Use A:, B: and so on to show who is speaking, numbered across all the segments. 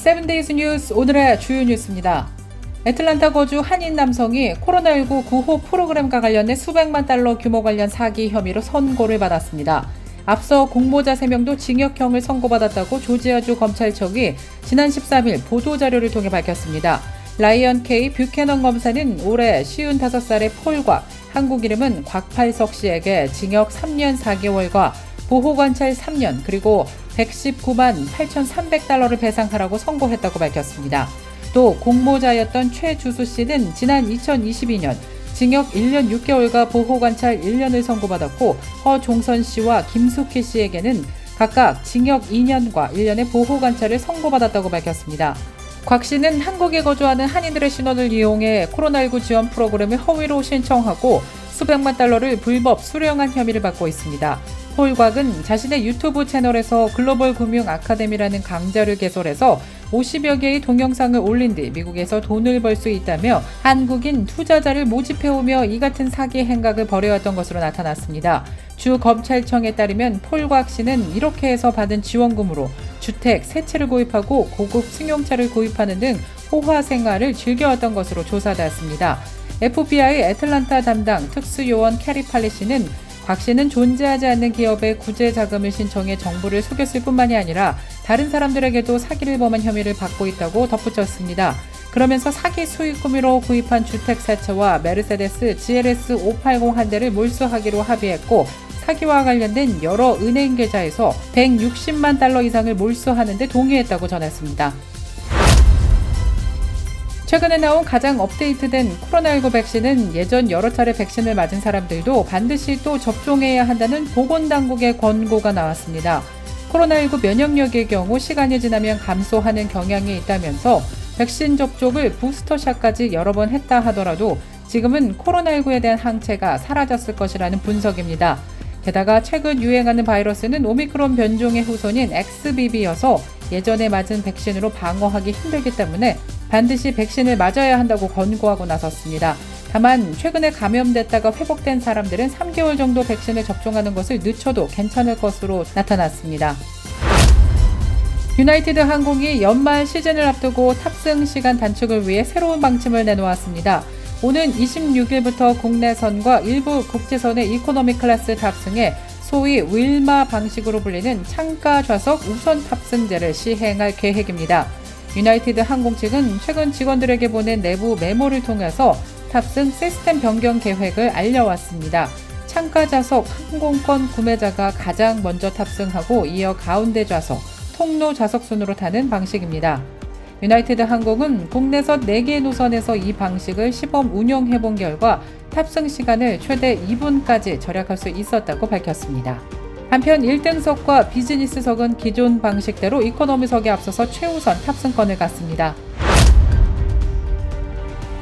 A: 7데이즈 뉴스 오늘의 주요 뉴스입니다. 애틀랜타 거주 한인 남성이 코로나19 구호 프로그램과 관련해 수백만 달러 규모 관련 사기 혐의로 선고를 받았습니다. 앞서 공모자 3명도 징역형을 선고받았다고 조지아주 검찰청이 지난 13일 보도자료를 통해 밝혔습니다. 라이언 K. 뷰캐넌 검사는 올해 55살의 폴곽, 한국 이름은 곽팔석 씨에게 징역 3년 4개월과 보호관찰 3년 그리고 119만 8,300달러를 배상하라고 선고했다고 밝혔습니다. 또 공모자였던 최주수 씨는 지난 2022년 징역 1년 6개월과 보호관찰 1년을 선고받았고 허종선 씨와 김숙희 씨에게는 각각 징역 2년과 1년의 보호관찰을 선고받았다고 밝혔습니다. 곽 씨는 한국에 거주하는 한인들의 신원을 이용해 코로나19 지원 프로그램을 허위로 신청하고 수백만 달러를 불법 수령한 혐의를 받고 있습니다. 폴곽은 자신의 유튜브 채널에서 글로벌 금융 아카데미라는 강좌를 개설해서 50여 개의 동영상을 올린 뒤 미국에서 돈을 벌 수 있다며 한국인 투자자를 모집해오며 이 같은 사기 행각을 벌여왔던 것으로 나타났습니다. 주 검찰청에 따르면 폴곽 씨는 이렇게 해서 받은 지원금으로 주택, 새 채를 구입하고 고급 승용차를 구입하는 등 호화 생활을 즐겨왔던 것으로 조사되었습니다. FBI 애틀랜타 담당 특수요원 캐리 팔리 씨는 곽 씨는 존재하지 않는 기업에 구제 자금을 신청해 정부를 속였을 뿐만이 아니라 다른 사람들에게도 사기를 범한 혐의를 받고 있다고 덧붙였습니다. 그러면서 사기 수익금으로 구입한 주택 새 채와 메르세데스 GLS 580 한 대를 몰수하기로 합의했고 사기와 관련된 여러 은행 계좌에서 160만 달러 이상을 몰수하는 데 동의했다고 전했습니다. 최근에 나온 가장 업데이트된 코로나19 백신은 예전 여러 차례 백신을 맞은 사람들도 반드시 또 접종해야 한다는 보건당국의 권고가 나왔습니다. 코로나19 면역력의 경우 시간이 지나면 감소하는 경향이 있다면서 백신 접종을 부스터샷까지 여러 번 했다 하더라도 지금은 코로나19에 대한 항체가 사라졌을 것이라는 분석입니다. 게다가 최근 유행하는 바이러스는 오미크론 변종의 후손인 XBB여서 예전에 맞은 백신으로 방어하기 힘들기 때문에 반드시 백신을 맞아야 한다고 권고하고 나섰습니다. 다만 최근에 감염됐다가 회복된 사람들은 3개월 정도 백신을 접종하는 것을 늦춰도 괜찮을 것으로 나타났습니다. 유나이티드 항공이 연말 시즌을 앞두고 탑승 시간 단축을 위해 새로운 방침을 내놓았습니다. 오는 26일부터 국내선과 일부 국제선의 이코노미 클래스 탑승에 소위 윌마 방식으로 불리는 창가 좌석 우선 탑승제를 시행할 계획입니다. 유나이티드 항공 측은 최근 직원들에게 보낸 내부 메모를 통해서 탑승 시스템 변경 계획을 알려왔습니다. 창가 좌석 항공권 구매자가 가장 먼저 탑승하고 이어 가운데 좌석, 통로 좌석 순으로 타는 방식입니다. 유나이티드 항공은 국내선 4개 노선에서 이 방식을 시범 운영해본 결과 탑승 시간을 최대 2분까지 절약할 수 있었다고 밝혔습니다. 한편 1등석과 비즈니스석은 기존 방식대로 이코노미석에 앞서서 최우선 탑승권을 갖습니다.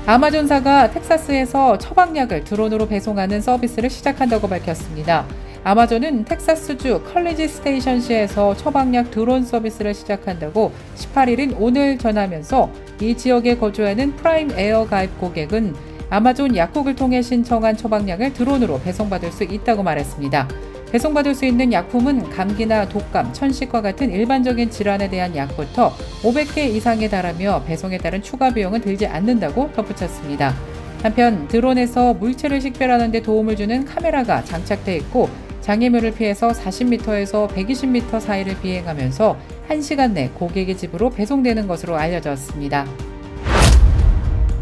A: 아마존사가 텍사스에서 처방약을 드론으로 배송하는 서비스를 시작한다고 밝혔습니다. 아마존은 텍사스주 컬리지 스테이션시에서 처방약 드론 서비스를 시작한다고 18일인 오늘 전하면서 이 지역에 거주하는 프라임 에어 가입 고객은 아마존 약국을 통해 신청한 처방약을 드론으로 배송받을 수 있다고 말했습니다. 배송받을 수 있는 약품은 감기나 독감, 천식과 같은 일반적인 질환에 대한 약부터 500개 이상에 달하며 배송에 따른 추가 비용은 들지 않는다고 덧붙였습니다. 한편 드론에서 물체를 식별하는 데 도움을 주는 카메라가 장착돼 있고 장애물을 피해서 40m에서 120m 사이를 비행하면서 1시간 내 고객의 집으로 배송되는 것으로 알려졌습니다.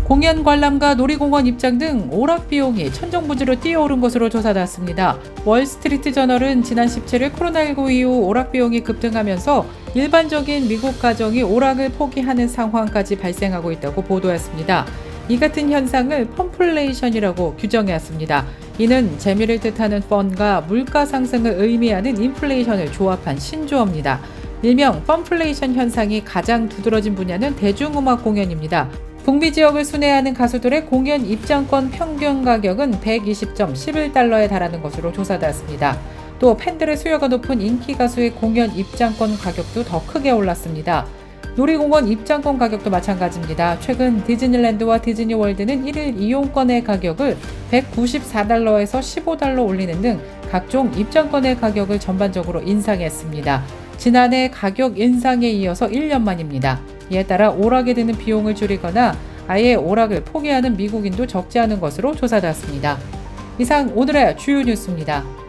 A: 공연 관람과 놀이공원 입장 등 오락 비용이 천정부지로 뛰어오른 것으로 조사됐습니다. 월스트리트 저널은 지난 17일 코로나19 이후 오락 비용이 급등하면서 일반적인 미국 가정이 오락을 포기하는 상황까지 발생하고 있다고 보도했습니다. 이 같은 현상을 펌플레이션이라고 규정했습니다. 이는 재미를 뜻하는 펀과 물가 상승을 의미하는 인플레이션을 조합한 신조어입니다. 일명 펌플레이션 현상이 가장 두드러진 분야는 대중음악 공연입니다. 북미 지역을 순회하는 가수들의 공연 입장권 평균 가격은 120.11달러에 달하는 것으로 조사됐습니다. 또 팬들의 수요가 높은 인기 가수의 공연 입장권 가격도 더 크게 올랐습니다. 놀이공원 입장권 가격도 마찬가지입니다. 최근 디즈니랜드와 디즈니월드는 1일 이용권의 가격을 194달러에서 15달러 올리는 등 각종 입장권의 가격을 전반적으로 인상했습니다. 지난해 가격 인상에 이어서 1년 만입니다. 이에 따라 오락에 드는 비용을 줄이거나 아예 오락을 포기하는 미국인도 적지 않은 것으로 조사되었습니다. 이상 오늘의 주요 뉴스입니다.